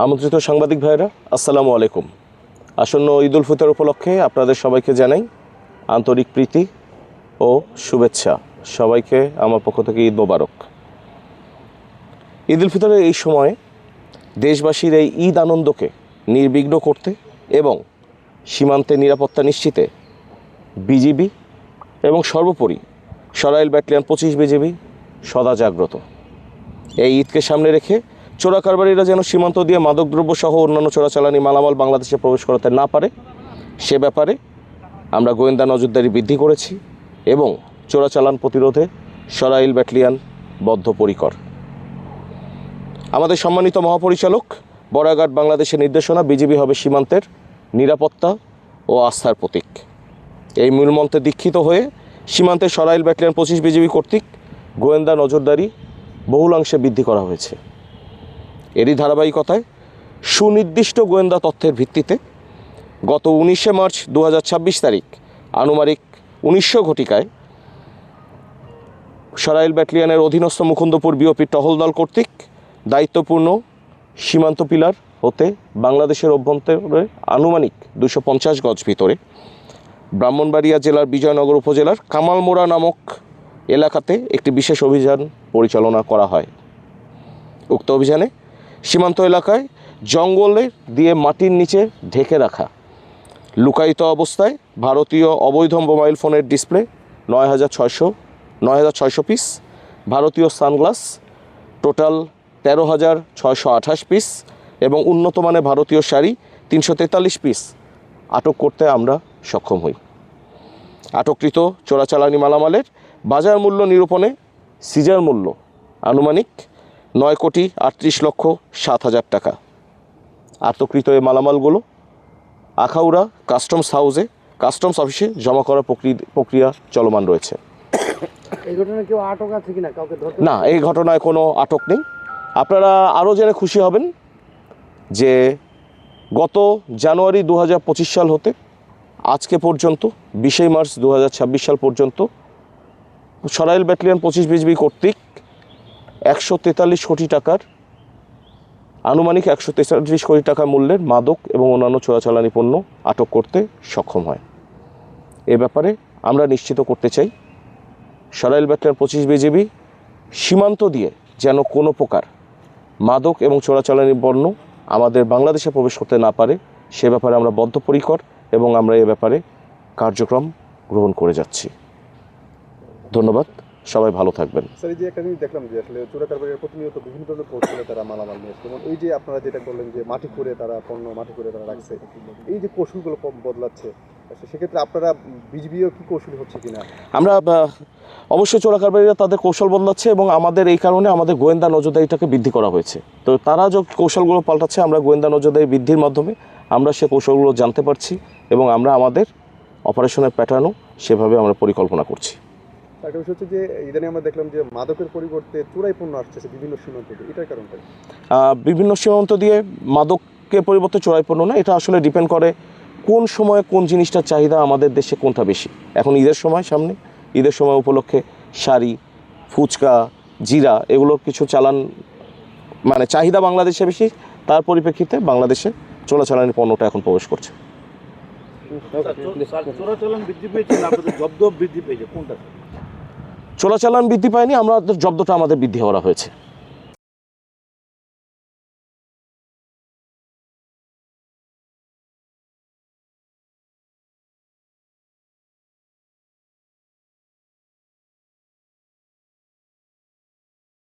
আমন্ত্রিত সাংবাদিক ভাইরা, আসসালামু আলাইকুম। আসন্ন ঈদ উল ফিতর উপলক্ষে আপনাদের সবাইকে জানাই আন্তরিক প্রীতি ও শুভেচ্ছা। সবাইকে আমার পক্ষ থেকে ঈদ মোবারক। ঈদ উল ফিতরের এই সময়ে দেশবাসীর এই ঈদ আনন্দকে নির্বিঘ্ন করতে এবং সীমান্তে নিরাপত্তা নিশ্চিতে বিজিবি এবং সর্বোপরি সরাইল ব্যাটালিয়ন 25 বিজিবি সদা জাগ্রত। এই ঈদকে সামনে রেখে চোরাকারবারিরা যেন সীমান্ত দিয়ে মাদকদ্রব্য সহ অন্যান্য চোরাচালানি মালামাল বাংলাদেশে প্রবেশ করাতে না পারে, সে ব্যাপারে আমরা গোয়েন্দা নজরদারি বৃদ্ধি করেছি এবং চোরাচালান প্রতিরোধে সরাইল ব্যাটালিয়ন বদ্ধপরিকর। আমাদের সম্মানিত মহাপরিচালক বড়াঘাট বাংলাদেশের নির্দেশনা, বিজিবি হবে সীমান্তের নিরাপত্তা ও আস্থার প্রতীক। এই মূলমন্ত্রে দীক্ষিত হয়ে সীমান্তে সরাইল ব্যাটালিয়ন 25 বিজিবি কর্তৃক গোয়েন্দা নজরদারি বহুলাংশে বৃদ্ধি করা হয়েছে। এরই ধারাবাহিকতায় সুনির্দিষ্ট গোয়েন্দা তথ্যের ভিত্তিতে গত 19শে মার্চ 2026 তারিখ আনুমানিক 1900 ঘটিকায় সরাইল ব্যাটালিয়নের অধীনস্থ মুকুন্দপুর বিওপির টহল দল কর্তৃক দায়িত্বপূর্ণ সীমান্ত পিলার হতে বাংলাদেশের অভ্যন্তরে আনুমানিক 250 গজ ভিতরে ব্রাহ্মণবাড়িয়া জেলার বিজয়নগর উপজেলার কামালমোড়া নামক এলাকাতে একটি বিশেষ অভিযান পরিচালনা করা হয়। উক্ত অভিযানে সীমান্ত এলাকায় জঙ্গলে দিয়ে মাটির নিচে ঢেকে রাখা লুকায়িত অবস্থায় ভারতীয় অবৈধ মোবাইল ফোনের ডিসপ্লে 9,600 পিস, ভারতীয় সানগ্লাস টোটাল 13,628 পিস এবং উন্নত মানের ভারতীয় শাড়ি 343 পিস আটক করতে আমরা সক্ষম হই। আটককৃত চোরাচালানি মালামালের বাজার মূল্য নিরূপণে সিজার মূল্য আনুমানিক 9,38,07,000 টাকা। আটককৃত এই মালামালগুলো আখাউড়া কাস্টমস অফিসে জমা করার প্রক্রিয়া চলমান রয়েছে। এই ঘটনায় কেউ আটক আছে কিনা? কাউকে ধরতে না, এই ঘটনায় কোনো আটক নেই। আপনারা আরও জেনে খুশি হবেন যে গত জানুয়ারি 2025 সাল হতে আজকে পর্যন্ত 20 মার্চ 2026 সাল পর্যন্ত সরাইল ব্যাটালিয়ন 25 বিজিবি কর্তৃক 143 কোটি টাকার আনুমানিক 143 কোটি টাকা মূল্যের মাদক এবং অন্যান্য চোরাচালানি পণ্য আটক করতে সক্ষম হয়। এ ব্যাপারে আমরা নিশ্চিত করতে চাই সরাইল ব্যাটালিয়ন 25 বিজিবি সীমান্ত দিয়ে যেন কোনো প্রকার মাদক এবং চোরাচালানি পণ্য আমাদের বাংলাদেশে প্রবেশ করতে না পারে, সে ব্যাপারে আমরা বদ্ধপরিকর এবং আমরা এ ব্যাপারে কার্যক্রম গ্রহণ করে যাচ্ছি। ধন্যবাদ, সবাই ভালো থাকবেন। স্যার, এই যে একটা জিনিস দেখলাম যে আসলে চোরাকারবারিরা প্রতিনিয়ত বিভিন্ন ধরনের কৌশলে তারা মালামাল নিয়ে আসছে, যেমন এই যে আপনারা যেটা করলেন যে মাটি করে তারা রাখছে, এই যে কৌশলগুলো বদলাচ্ছে, সেক্ষেত্রে আপনারা বিজিবিও কি কৌশলী হচ্ছে কিনা? আমরা অবশ্যই চোরাকারবারিরা তাদের কৌশল বদলাচ্ছে এবং আমাদের এই কারণে আমাদের গোয়েন্দা নজরদারিটাকে বৃদ্ধি করা হয়েছে। তো তারা যে কৌশলগুলো পাল্টাচ্ছে, আমরা গোয়েন্দা নজরদারি বৃদ্ধির মাধ্যমে আমরা সে কৌশলগুলো জানতে পারছি এবং আমরা আমাদের অপারেশনের প্যাটার্নও সেভাবে আমরা পরিকল্পনা করছি। একটা বিষয় হচ্ছে যে ইদানিং আমরা দেখলাম যে মাদকের পরিবর্তে চোরাই পণ্য আসছে বিভিন্ন সীমান্ত দিয়ে, এটার কারণটা? বিভিন্ন সীমান্ত দিয়ে মাদকের পরিবর্তে চোরাই পণ্য না, এটা আসলে ডিপেন্ড করে কোন সময়ে কোন জিনিসটার চাহিদা আমাদের দেশে কোনটা বেশি। এখন ঈদের সময় সামনে, ঈদের সময় উপলক্ষে শাড়ি, ফুচকা, জিরা এগুলোর কিছু চালান মানে চাহিদা বাংলাদেশে বেশি, তার পরিপ্রেক্ষিতে বাংলাদেশে চোরাচালানি পণ্যটা এখন প্রবেশ করছে। চোরাচালান বৃদ্ধি পেয়েছে না আপনাদের জব্দ বৃদ্ধি পেয়েছে, কোনটা? চোরাচালান বৃদ্ধি পায়নি, আমাদের জব্দটা আমাদের বৃদ্ধি করা হয়েছে।